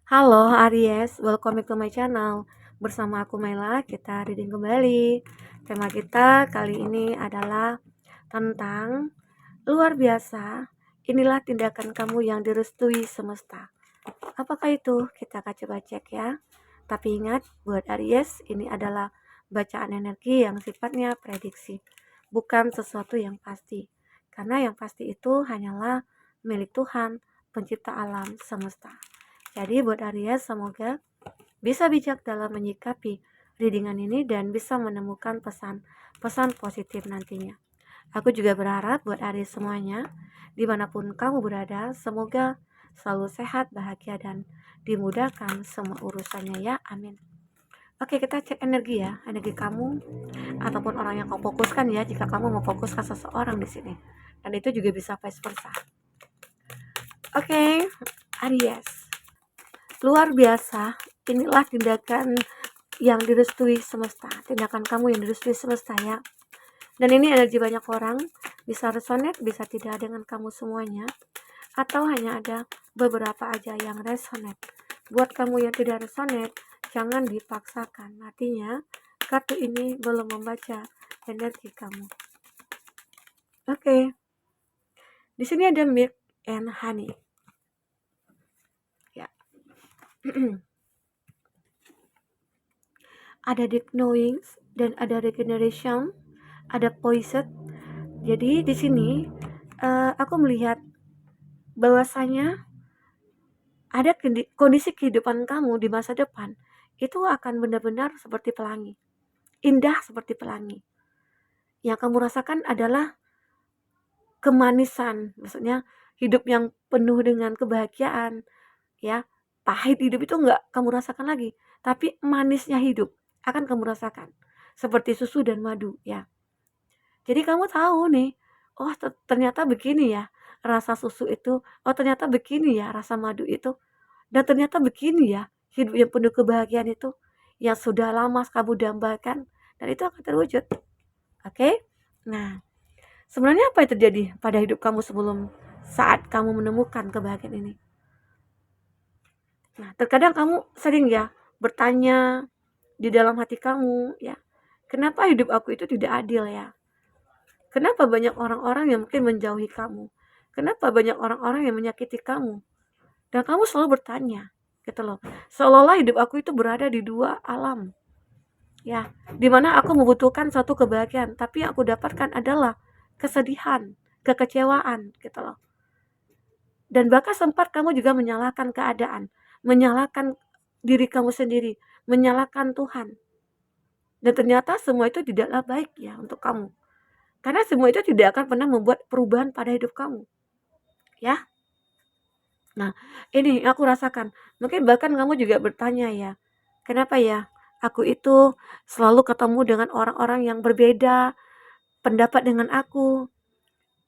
Halo Aries, welcome back to my channel. Bersama aku Mela, kita reading kembali. Tema kita kali ini adalah tentang luar biasa. Inilah tindakan kamu yang direstui semesta. Apakah itu? Kita akan coba cek ya. Tapi ingat, buat Aries, ini adalah bacaan energi yang sifatnya prediksi, bukan sesuatu yang pasti. Karena yang pasti itu hanyalah milik Tuhan, pencipta alam semesta. Jadi buat Aries, semoga bisa bijak dalam menyikapi readingan ini dan bisa menemukan pesan-pesan positif nantinya. Aku juga berharap buat Aries semuanya, dimanapun kamu berada, semoga selalu sehat, bahagia, dan dimudahkan semua urusannya ya, amin. Oke, kita cek energi ya, energi kamu ataupun orang yang kau fokuskan ya, jika kamu memfokuskan seseorang di sini. Dan itu juga bisa vice versa. Oke, Aries. Luar biasa, inilah tindakan yang direstui semesta, tindakan kamu yang direstui semesta ya. Dan ini energi banyak orang, bisa resonate, bisa tidak dengan kamu semuanya, atau hanya ada beberapa aja yang resonate. Buat kamu yang tidak resonate, jangan dipaksakan. Artinya, kartu ini belum membaca energi kamu. Oke. Di sini ada milk and honey. Ya. Ada deep knowings dan ada regeneration, ada poison. Jadi di sini aku melihat bahwasanya ada kondisi kehidupan kamu di masa depan itu akan benar-benar seperti pelangi, indah seperti pelangi. Yang kamu rasakan adalah kemanisan, maksudnya hidup yang penuh dengan kebahagiaan, ya. Pahit hidup itu enggak kamu rasakan lagi, tapi manisnya hidup akan kamu rasakan. Seperti susu dan madu, ya. Jadi kamu tahu nih, oh ternyata begini ya rasa susu itu, oh ternyata begini ya rasa madu itu, dan ternyata begini ya hidup yang penuh kebahagiaan itu, yang sudah lama kamu dambakan, dan itu akan terwujud. Oke? Nah, sebenarnya apa yang terjadi pada hidup kamu sebelum saat kamu menemukan kebahagiaan ini? Nah, terkadang kamu sering ya bertanya di dalam hati kamu, ya, kenapa hidup aku itu tidak adil ya? Kenapa banyak orang-orang yang mungkin menjauhi kamu? Kenapa banyak orang-orang yang menyakiti kamu? Dan kamu selalu bertanya, gitu loh. Seolah-olah hidup aku itu berada di dua alam. Ya, dimana aku membutuhkan suatu kebahagiaan, tapi yang aku dapatkan adalah kesedihan, kekecewaan, gitu loh. Dan bahkan sempat kamu juga menyalahkan keadaan, menyalahkan diri kamu sendiri, menyalahkan Tuhan. Dan ternyata semua itu tidaklah baik ya untuk kamu. Karena semua itu tidak akan pernah membuat perubahan pada hidup kamu. Ya. Nah, ini aku rasakan. Mungkin bahkan kamu juga bertanya ya, kenapa ya aku itu selalu ketemu dengan orang-orang yang berbeda pendapat dengan aku?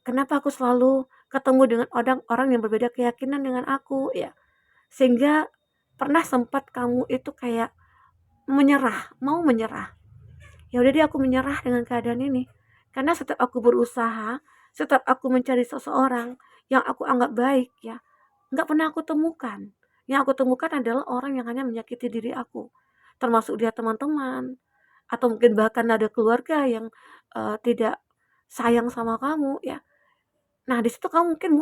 Kenapa aku selalu ketemu dengan orang-orang yang berbeda keyakinan dengan aku ya? Sehingga pernah sempat kamu itu kayak menyerah, mau menyerah. Ya udah deh aku menyerah dengan keadaan ini. Karena setiap aku berusaha, setiap aku mencari seseorang yang aku anggap baik ya, nggak pernah aku temukan. Yang aku temukan adalah orang yang hanya menyakiti diri aku. Termasuk dia teman-teman, atau mungkin bahkan ada keluarga yang tidak sayang sama kamu ya. Nah, di situ kamu mungkin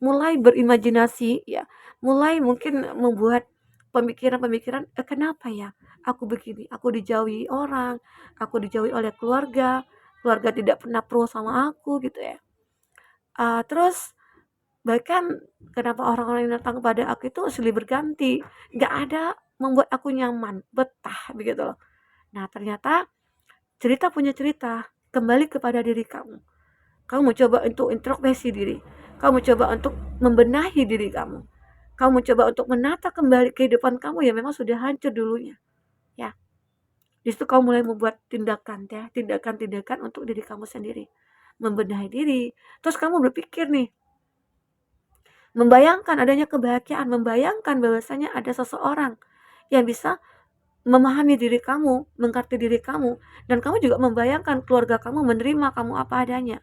mulai berimajinasi ya, mulai mungkin membuat pemikiran-pemikiran, kenapa ya aku begini, aku dijauhi orang, aku dijauhi oleh keluarga, keluarga tidak pernah pro sama aku gitu ya. Terus bahkan kenapa orang-orang yang datang kepada aku itu silih berganti, nggak ada membuat aku nyaman, betah begitu loh. Nah, ternyata cerita punya cerita, kembali kepada diri kamu. Kamu coba untuk introspeksi diri. Kamu coba untuk membenahi diri kamu. Kamu coba untuk menata kembali kehidupan kamu yang memang sudah hancur dulunya. Ya. Di situ kamu mulai membuat tindakan ya, tindakan-tindakan untuk diri kamu sendiri. Membenahi diri. Terus kamu berpikir nih, membayangkan adanya kebahagiaan, membayangkan bahwasanya ada seseorang yang bisa memahami diri kamu, mengerti diri kamu, dan kamu juga membayangkan keluarga kamu menerima kamu apa adanya.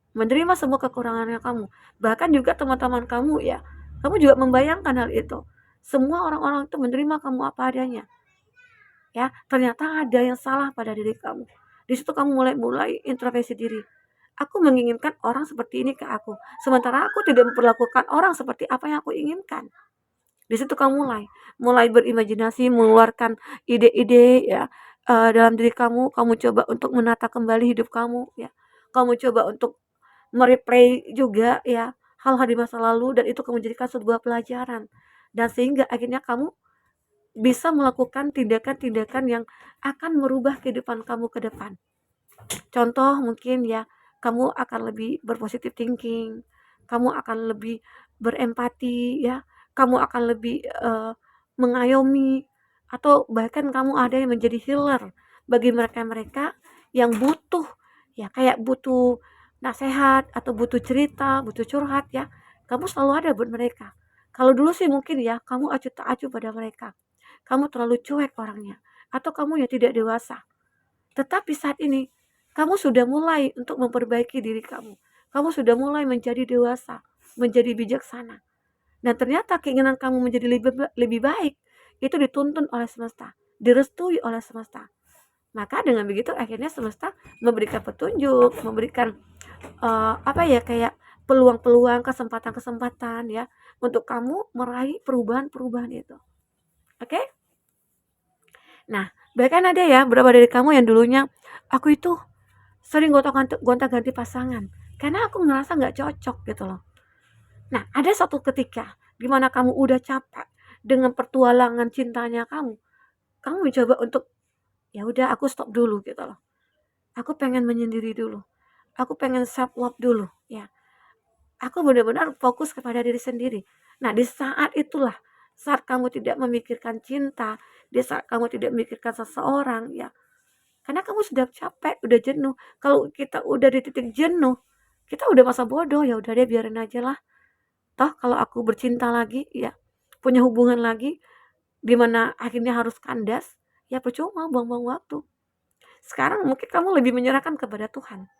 Menerima semua kekurangannya kamu. Bahkan juga teman-teman kamu ya. Kamu juga membayangkan hal itu. semua orang-orang itu menerima kamu apa adanya. Ya, ternyata ada yang salah pada diri kamu. Di situ kamu mulai introspeksi diri. Aku menginginkan orang seperti ini ke aku, sementara aku tidak memperlakukan orang seperti apa yang aku inginkan. Di situ kamu mulai berimajinasi, mengeluarkan ide-ide ya, dalam diri kamu coba untuk menata kembali hidup kamu ya. Kamu coba untuk mereplay juga ya hal-hal di masa lalu, dan itu kamu jadikan sebuah pelajaran. Dan sehingga akhirnya kamu bisa melakukan tindakan-tindakan yang akan merubah kehidupan kamu ke depan. Contoh mungkin ya, kamu akan lebih berpositif thinking, kamu akan lebih berempati ya, kamu akan lebih mengayomi, atau bahkan kamu ada yang menjadi healer bagi mereka-mereka yang butuh ya, kayak butuh nasihat atau butuh cerita, butuh curhat ya. Kamu selalu ada buat mereka. Kalau dulu sih mungkin ya, kamu acuh tak acuh pada mereka. Kamu terlalu cuek orangnya, atau kamu yang tidak dewasa. Tetapi saat ini, kamu sudah mulai untuk memperbaiki diri kamu. Kamu sudah mulai menjadi dewasa, menjadi bijaksana. Dan ternyata keinginan kamu menjadi lebih baik, itu dituntun oleh semesta, direstui oleh semesta. Maka dengan begitu akhirnya semesta memberikan petunjuk, memberikan apa ya, kayak peluang-peluang, kesempatan-kesempatan ya, untuk kamu meraih perubahan-perubahan itu. Oke? Nah, bahkan ada ya beberapa dari kamu yang dulunya, aku itu sering gonta-ganti pasangan karena aku ngerasa nggak cocok gitu loh. Nah, ada satu ketika di mana kamu udah capek dengan pertualangan cintanya kamu mencoba untuk, ya udah aku stop dulu gitu loh. Aku pengen menyendiri dulu. Aku pengen self love dulu ya. Aku benar-benar fokus kepada diri sendiri. Nah, di saat itulah, saat kamu tidak memikirkan cinta, di saat kamu tidak memikirkan seseorang ya, karena kamu sudah capek, udah jenuh. Kalau kita udah di titik jenuh, kita udah masa bodoh, ya udah deh biarin aja lah. Toh kalau aku bercinta lagi, ya punya hubungan lagi, di mana akhirnya harus kandas, ya percuma buang-buang waktu. Sekarang mungkin kamu lebih menyerahkan kepada Tuhan.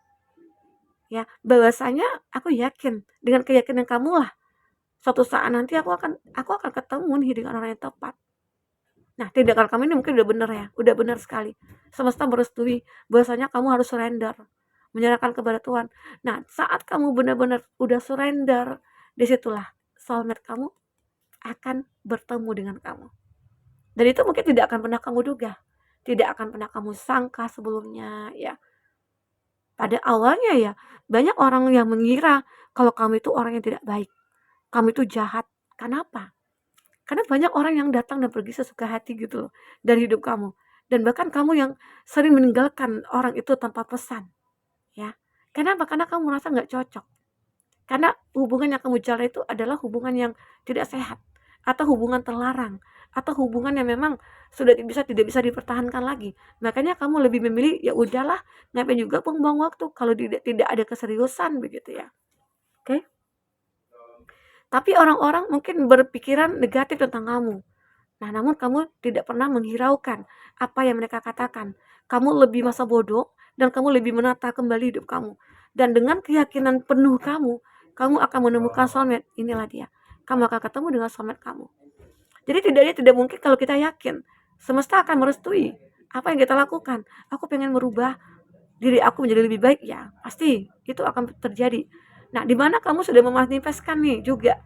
Ya, bahwasanya aku yakin dengan keyakinan kamu lah, suatu saat nanti aku akan ketemu nih dengan orang yang tepat. Nah, tindakan kamu ini mungkin udah benar ya, udah benar sekali. Semesta merestui bahwasanya kamu harus surrender, menyerahkan kepada Tuhan. Nah, saat kamu benar-benar udah surrender, disitulah soulmate kamu akan bertemu dengan kamu. Dan itu mungkin tidak akan pernah kamu duga, tidak akan pernah kamu sangka sebelumnya ya. Pada awalnya ya, banyak orang yang mengira kalau kamu itu orang yang tidak baik, kamu itu jahat. Kenapa? Karena banyak orang yang datang dan pergi sesuka hati gitu loh dari hidup kamu. Dan bahkan kamu yang sering meninggalkan orang itu tanpa pesan. Ya. Kenapa? Karena kamu merasa nggak cocok. Karena hubungan yang kamu jalani itu adalah hubungan yang tidak sehat. Atau hubungan terlarang. Atau hubungan yang memang sudah tidak bisa dipertahankan lagi. Makanya kamu lebih memilih, ya udahlah, ngapain juga buang-buang waktu kalau tidak ada keseriusan begitu ya. Oke? Tapi orang-orang mungkin berpikiran negatif tentang kamu. Nah, namun kamu tidak pernah menghiraukan apa yang mereka katakan. Kamu lebih masa bodoh dan kamu lebih menata kembali hidup kamu. Dan dengan keyakinan penuh kamu akan menemukan soulmate. Inilah dia. Kamu akan ketemu dengan soulmate kamu. Jadi tidak mungkin kalau kita yakin. Semesta akan merestui apa yang kita lakukan. Aku pengen merubah diri aku menjadi lebih baik, ya pasti itu akan terjadi. Nah, di mana kamu sudah memanifestkan nih juga,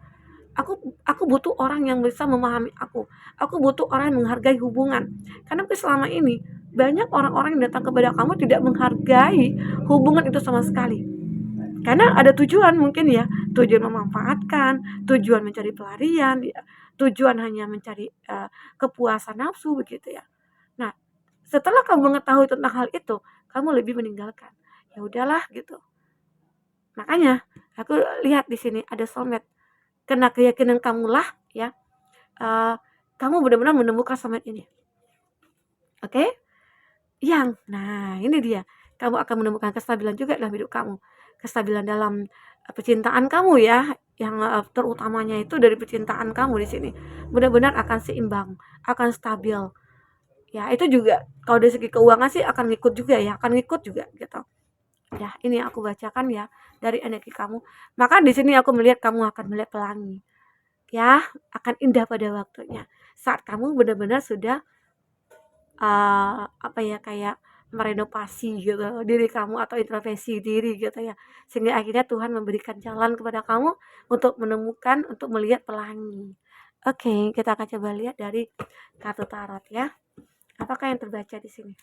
aku butuh orang yang bisa memahami aku. Aku butuh orang yang menghargai hubungan. Karena selama ini banyak orang-orang yang datang kepada kamu tidak menghargai hubungan itu sama sekali. Karena ada tujuan mungkin ya, tujuan memanfaatkan, tujuan mencari pelarian, ya, tujuan hanya mencari kepuasan nafsu begitu ya. Nah, setelah kamu mengetahui tentang hal itu, kamu lebih meninggalkan. Ya udahlah gitu. Makanya aku lihat di sini ada soulmate. Karena keyakinan kamulah ya, kamu benar-benar menemukan soulmate ini. Oke? Nah ini dia, kamu akan menemukan kestabilan juga dalam hidup kamu. Kestabilan dalam percintaan kamu ya, yang terutamanya itu dari percintaan kamu di sini. Benar-benar akan seimbang, akan stabil. Ya, itu juga kalau dari segi keuangan sih akan ngikut juga ya, akan ngikut juga gitu. Ya, ini yang aku bacakan ya dari energi kamu. Maka di sini aku melihat kamu akan melihat pelangi. ya akan indah pada waktunya. Saat kamu benar-benar sudah apa ya, kayak merenovasi gitu diri kamu atau introspeksi diri gitu ya. Sehingga akhirnya Tuhan memberikan jalan kepada kamu untuk menemukan, untuk melihat pelangi. Oke, kita akan coba lihat dari kartu tarot ya. Apakah yang terbaca di sini?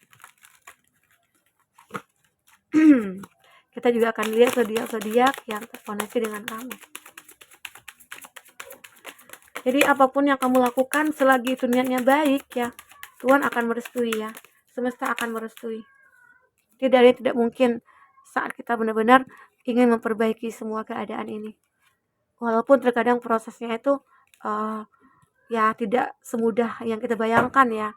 Kita juga akan lihat zodiak-zodiak yang terkoneksi dengan kamu. Jadi apapun yang kamu lakukan selagi itu niatnya baik ya, Tuhan akan merestui ya. Semesta akan merestui. Tidak ada yang tidak mungkin saat kita benar-benar ingin memperbaiki semua keadaan ini. Walaupun terkadang prosesnya itu ya tidak semudah yang kita bayangkan ya.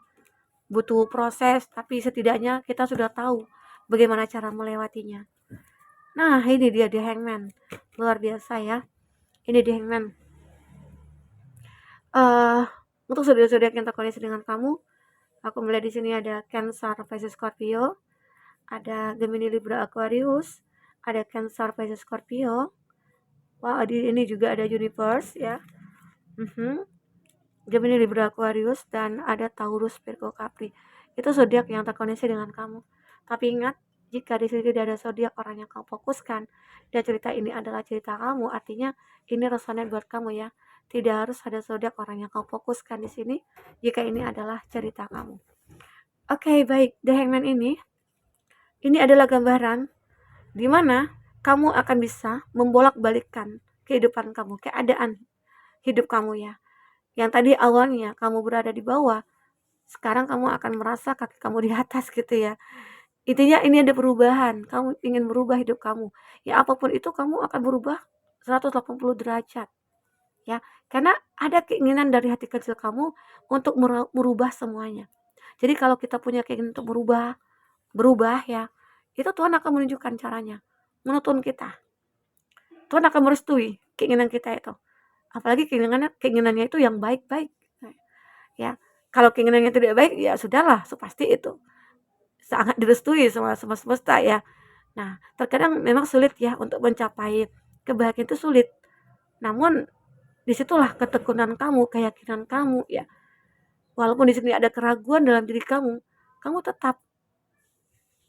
Butuh proses, tapi setidaknya kita sudah tahu bagaimana cara melewatinya. Nah, ini dia The Hangman. Luar biasa ya. Ini The Hangman. Untuk zodiak-zodiak yang terkoneksi dengan kamu, aku melihat di sini ada Cancer, Pisces, Scorpio, ada Gemini, Libra, Aquarius, ada Cancer, Pisces, Scorpio. Wah, ini juga ada Universe ya. Gemini, Libra, Aquarius, dan ada Taurus, Virgo, Capri. Itu zodiak yang terkoneksi dengan kamu. Tapi ingat, jika di sini tidak ada zodiak orang yang kamu fokuskan dan cerita ini adalah cerita kamu, artinya ini resonate buat kamu ya. Tidak harus ada zodiak orang yang kamu fokuskan di sini jika ini adalah cerita kamu. Oke, baik. The Hangman ini adalah gambaran di mana kamu akan bisa membolak-balikkan kehidupan kamu, keadaan hidup kamu ya. Yang tadi awalnya kamu berada di bawah, sekarang kamu akan merasa kaki kamu di atas gitu ya. Intinya ini ada perubahan, kamu ingin merubah hidup kamu. Ya apapun itu kamu akan berubah 180 derajat. Ya, karena ada keinginan dari hati kecil kamu untuk merubah semuanya. Jadi kalau kita punya keinginan untuk berubah ya, itu Tuhan akan menunjukkan caranya, menuntun kita. Tuhan akan merestui keinginan kita itu. Apalagi keinginannya itu yang baik-baik. Ya, kalau keinginannya tidak baik ya sudahlah, pasti itu sangat direstui sama semesta ya. Nah, terkadang memang sulit ya untuk mencapai kebahagiaan itu sulit. Namun disitulah ketekunan kamu, keyakinan kamu ya. Walaupun di sini ada keraguan dalam diri kamu, kamu tetap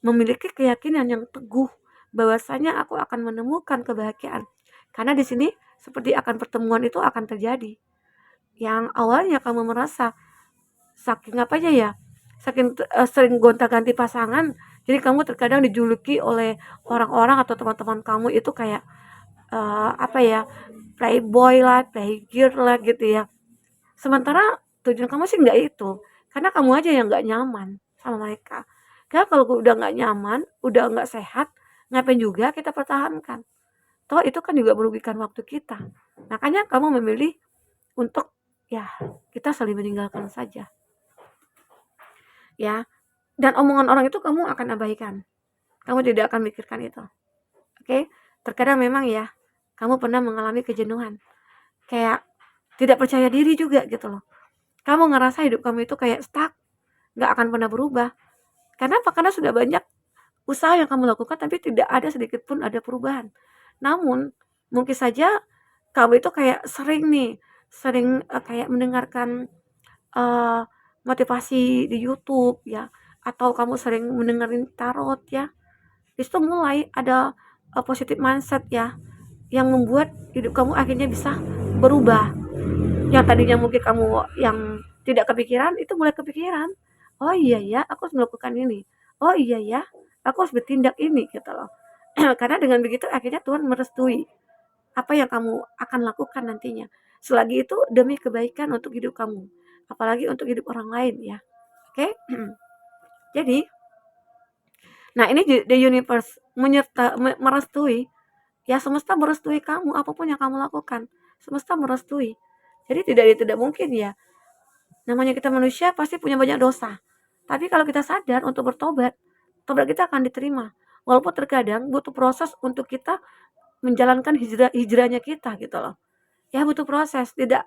memiliki keyakinan yang teguh bahwasanya aku akan menemukan kebahagiaan. Karena di sini seperti akan pertemuan itu akan terjadi. Yang awalnya kamu merasa saking apanya ya, saking sering gonta-ganti pasangan, jadi kamu terkadang dijuluki oleh orang-orang atau teman-teman kamu itu kayak apa ya, playboy lah, playgirl lah gitu ya. Sementara tujuan kamu sih nggak itu, karena kamu aja yang nggak nyaman sama mereka. Karena kalau udah nggak nyaman, udah nggak sehat, ngapain juga kita pertahankan? Toh itu kan juga merugikan waktu kita. Makanya kamu memilih untuk ya kita saling meninggalkan saja. Ya, dan omongan orang itu kamu akan abaikan. Kamu tidak akan mikirkan itu. Oke? Terkadang memang ya, kamu pernah mengalami kejenuhan. Kayak tidak percaya diri juga gitu loh. Kamu ngerasa hidup kamu itu kayak stuck, nggak akan pernah berubah. Kenapa? Karena sudah banyak usaha yang kamu lakukan tapi tidak ada sedikit pun ada perubahan. Namun, mungkin saja kamu itu kayak sering kayak mendengarkan motivasi di YouTube ya, atau kamu sering mendengarin tarot ya. Di situ mulai ada positive mindset ya, yang membuat hidup kamu akhirnya bisa berubah. Yang tadinya mungkin kamu yang tidak kepikiran, itu mulai kepikiran. Oh iya ya, aku harus melakukan ini. Oh iya ya, aku harus bertindak ini gitu loh. Karena dengan begitu akhirnya Tuhan merestui apa yang kamu akan lakukan nantinya. Selagi itu demi kebaikan untuk hidup kamu, apalagi untuk hidup orang lain ya. Oke? Jadi, nah ini the universe merestui, ya semesta merestui kamu apapun yang kamu lakukan. Semesta merestui. Jadi tidak mungkin ya. Namanya kita manusia pasti punya banyak dosa. Tapi kalau kita sadar untuk bertobat, tobat kita akan diterima. Walaupun terkadang butuh proses untuk kita menjalankan hijrahnya kita gitu loh. Ya butuh proses, tidak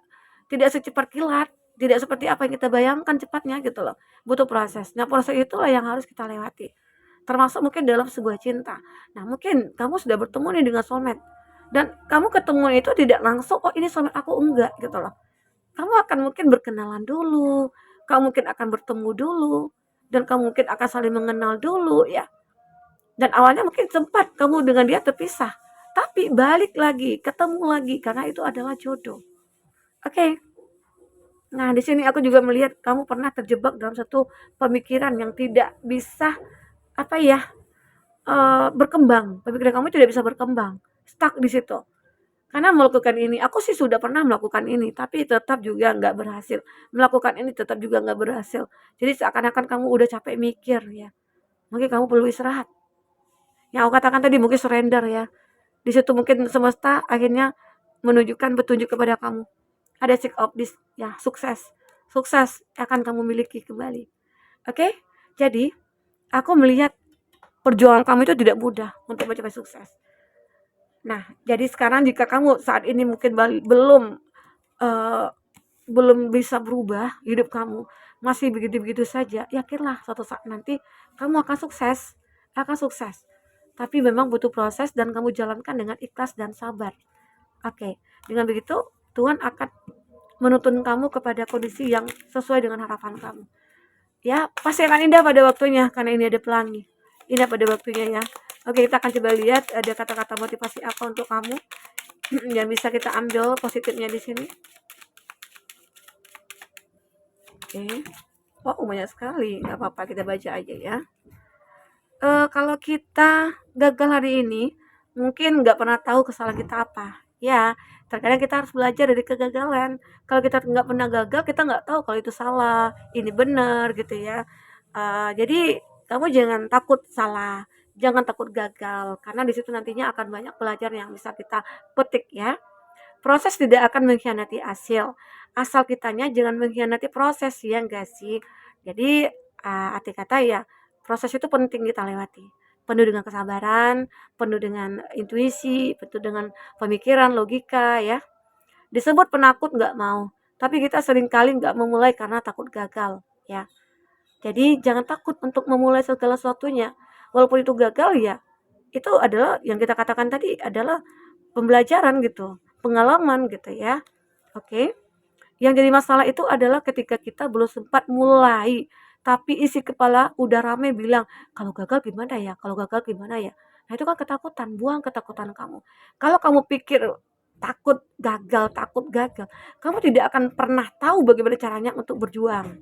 secepat kilat, tidak seperti apa yang kita bayangkan cepatnya gitu loh. Butuh proses. Nah, proses itulah yang harus kita lewati. Termasuk mungkin dalam sebuah cinta. Nah, mungkin kamu sudah bertemu nih dengan soulmate. Dan kamu ketemu itu tidak langsung, "Oh, ini suami aku," enggak gitu loh. Kamu akan mungkin berkenalan dulu, kamu mungkin akan bertemu dulu, dan kamu mungkin akan saling mengenal dulu ya. Dan awalnya mungkin sempat kamu dengan dia terpisah, tapi balik lagi, ketemu lagi karena itu adalah jodoh. Oke. Nah, di sini aku juga melihat kamu pernah terjebak dalam satu pemikiran yang tidak bisa apa ya, berkembang. Pemikiran kamu tidak bisa berkembang, stuck di situ. Karena melakukan ini, aku sih sudah pernah melakukan ini, tapi tetap juga nggak berhasil. Melakukan ini tetap juga nggak berhasil. Jadi seakan-akan kamu udah capek mikir ya. Mungkin kamu perlu istirahat. Yang aku katakan tadi mungkin surrender ya. Di situ mungkin semesta akhirnya menunjukkan petunjuk kepada kamu. Ada seek of this ya, sukses. Sukses akan kamu miliki kembali. Oke? Jadi, aku melihat perjuangan kamu itu tidak mudah untuk mencapai sukses. Nah, jadi sekarang jika kamu saat ini mungkin uh, belum bisa berubah hidup kamu, masih begitu-begitu saja, yakinlah suatu saat nanti kamu akan sukses. Tapi memang butuh proses dan kamu jalankan dengan ikhlas dan sabar. Oke, dengan begitu Tuhan akan menuntun kamu kepada kondisi yang sesuai dengan harapan kamu. Ya, pasti akan indah pada waktunya karena ini ada pelangi. Indah pada waktunya ya. Oke, kita akan coba lihat ada kata-kata motivasi apa untuk kamu yang bisa kita ambil positifnya di sini. Oke. Wah, banyak sekali. Nggak apa-apa, kita baca aja ya. Kalau kita gagal hari ini, mungkin nggak pernah tahu kesalahan kita apa. Ya, terkadang kita harus belajar dari kegagalan. Kalau kita nggak pernah gagal, kita nggak tahu kalau itu salah, ini benar gitu ya. Jadi kamu jangan takut salah, jangan takut gagal, karena di situ nantinya akan banyak pelajaran yang bisa kita petik ya. Proses tidak akan mengkhianati hasil, asal kitanya jangan mengkhianati proses, ya enggak sih? Jadi, arti kata ya, proses itu penting kita lewati. Penuh dengan kesabaran, penuh dengan intuisi, penuh dengan pemikiran, logika ya. Disebut penakut nggak mau, tapi kita seringkali nggak memulai karena takut gagal ya. Jadi jangan takut untuk memulai segala sesuatunya. Walaupun itu gagal ya, itu adalah yang kita katakan tadi adalah pembelajaran gitu, pengalaman gitu ya. Oke. Yang jadi masalah itu adalah ketika kita belum sempat mulai, tapi isi kepala udah rame bilang, "Kalau gagal gimana ya? Kalau gagal gimana ya?" Nah, itu kan ketakutan, buang ketakutan kamu. Kalau kamu pikir takut gagal, kamu tidak akan pernah tahu bagaimana caranya untuk berjuang.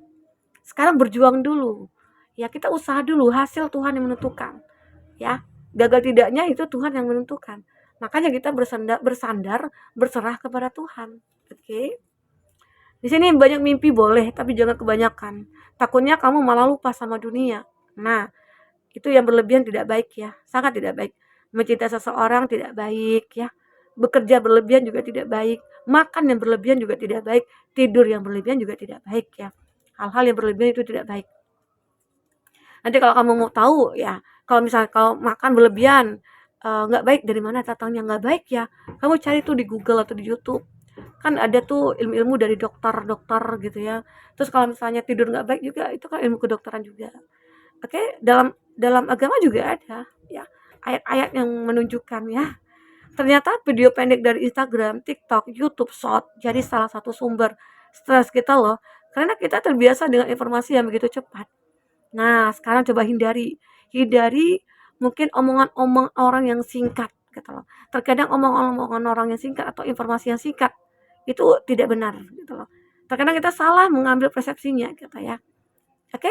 Sekarang berjuang dulu. Ya, kita usaha dulu, hasil Tuhan yang menentukan. Ya, gagal tidaknya itu Tuhan yang menentukan. Makanya kita bersandar, berserah kepada Tuhan. Oke. Di sini banyak mimpi boleh, tapi jangan kebanyakan. Takutnya kamu malah lupa sama dunia. Nah, itu yang berlebihan tidak baik ya, sangat tidak baik. Mencintai seseorang tidak baik ya. Bekerja berlebihan juga tidak baik. Makan yang berlebihan juga tidak baik. Tidur yang berlebihan juga tidak baik ya. Hal-hal yang berlebihan itu tidak baik. Nanti kalau kamu mau tahu ya, kalau misalnya kalau makan berlebihan nggak baik, dari mana datangnya nggak baik ya, kamu cari tuh di Google atau di YouTube. Kan ada tuh ilmu-ilmu dari dokter-dokter gitu ya. Terus kalau misalnya tidur nggak baik juga, itu kan ilmu kedokteran juga. Oke, dalam dalam agama juga ada ya ayat-ayat yang menunjukkan ya. Ternyata video pendek dari Instagram, TikTok, YouTube Short jadi salah satu sumber stres kita loh. Karena kita terbiasa dengan informasi yang begitu cepat. Nah, sekarang coba hindari mungkin omongan orang yang singkat gitu loh. Terkadang omongan orang yang singkat atau informasi yang singkat itu tidak benar gitu loh. Terkadang kita salah mengambil persepsinya gitu ya. Oke?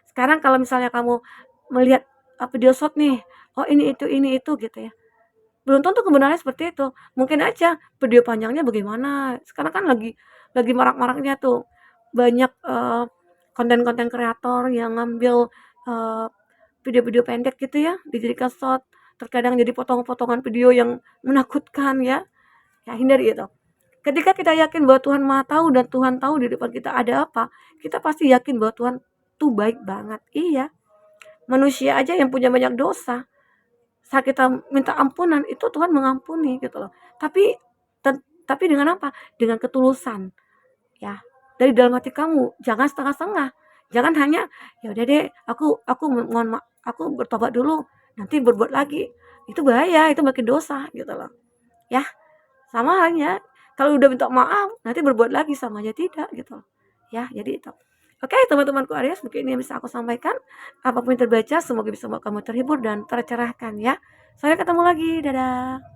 Sekarang kalau misalnya kamu melihat video short nih, oh ini itu gitu ya. Belum tentu kebenarannya seperti itu. Mungkin aja video panjangnya bagaimana. Sekarang kan lagi marak-maraknya tuh banyak konten-konten kreator yang ngambil uh, video-video pendek gitu ya, dijadikan short. Terkadang jadi potongan-potongan video yang menakutkan ya. Ya, hindari itu. Ketika kita yakin bahwa Tuhan Maha tahu dan Tuhan tahu di depan kita ada apa, kita pasti yakin bahwa Tuhan tuh baik banget. Iya, manusia aja yang punya banyak dosa, saat kita minta ampunan itu Tuhan mengampuni gitu loh. Tapi dengan apa? Dengan ketulusan ya. Dari dalam hati kamu, jangan setengah-setengah. Jangan hanya ya udah deh, aku mohon aku bertobat dulu, nanti berbuat lagi. Itu bahaya, itu makin dosa gitu loh. ya. Sama halnya kalau udah minta maaf nanti berbuat lagi sama aja tidak gitu ya. Jadi itu. Oke, teman-temanku Aries, mungkin ini yang bisa aku sampaikan. Apapun yang terbaca semoga bisa membuat kamu terhibur dan tercerahkan ya. Sampai ketemu lagi, dadah.